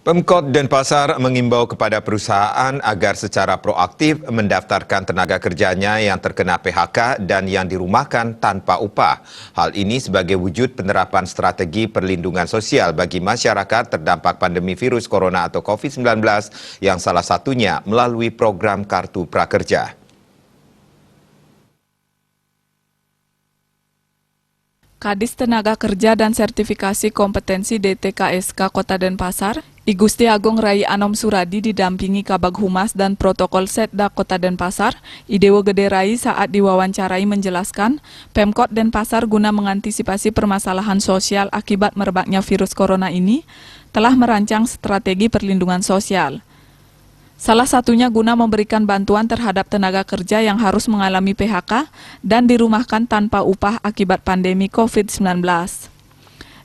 Pemkot Denpasar mengimbau kepada perusahaan agar secara proaktif mendaftarkan tenaga kerjanya yang terkena PHK dan yang dirumahkan tanpa upah. Hal ini sebagai wujud penerapan strategi perlindungan sosial bagi masyarakat terdampak pandemi virus corona atau COVID-19 yang salah satunya melalui program Kartu Prakerja. Kadis Tenaga Kerja dan Sertifikasi Kompetensi DTKSK Kota Denpasar, I Gusti Agung Rai Anom Suradi didampingi Kabag Humas dan Protokol Setda Kota Denpasar, I Dewo Gede Rai saat diwawancarai menjelaskan, Pemkot Denpasar guna mengantisipasi permasalahan sosial akibat merebaknya virus corona ini, telah merancang strategi perlindungan sosial. Salah satunya guna memberikan bantuan terhadap tenaga kerja yang harus mengalami PHK dan dirumahkan tanpa upah akibat pandemi COVID-19.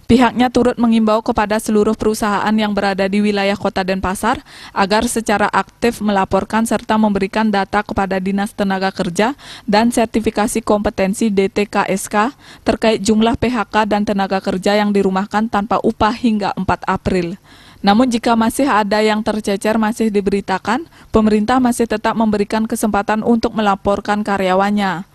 Pihaknya turut mengimbau kepada seluruh perusahaan yang berada di wilayah Kota Denpasar agar secara aktif melaporkan serta memberikan data kepada Dinas Tenaga Kerja dan Sertifikasi Kompetensi DTKSK terkait jumlah PHK dan tenaga kerja yang dirumahkan tanpa upah hingga 4 April. Namun jika masih ada yang tercecer masih diberitakan, pemerintah masih tetap memberikan kesempatan untuk melaporkan karyawannya.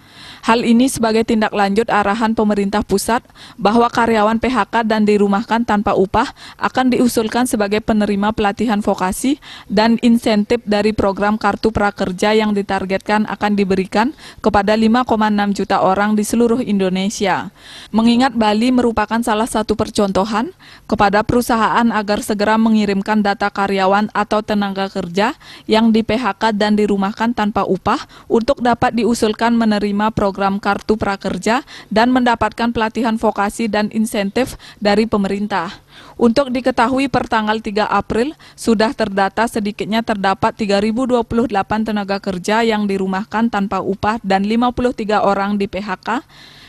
Hal ini sebagai tindak lanjut arahan pemerintah pusat bahwa karyawan PHK dan dirumahkan tanpa upah akan diusulkan sebagai penerima pelatihan vokasi dan insentif dari program Kartu Prakerja yang ditargetkan akan diberikan kepada 5,6 juta orang di seluruh Indonesia. Mengingat Bali merupakan salah satu percontohan kepada perusahaan agar segera mengirimkan data karyawan atau tenaga kerja yang di PHK dan dirumahkan tanpa upah untuk dapat diusulkan menerima program Kartu Prakerja dan mendapatkan pelatihan vokasi dan insentif dari pemerintah. Untuk diketahui per tanggal 3 April sudah terdata sedikitnya terdapat 3.028 tenaga kerja yang dirumahkan tanpa upah dan 53 orang di PHK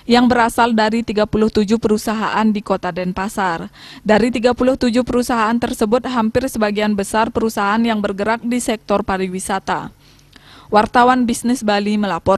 yang berasal dari 37 perusahaan di Kota Denpasar. Dari 37 perusahaan tersebut hampir sebagian besar perusahaan yang bergerak di sektor pariwisata. Wartawan Bisnis Bali melapor.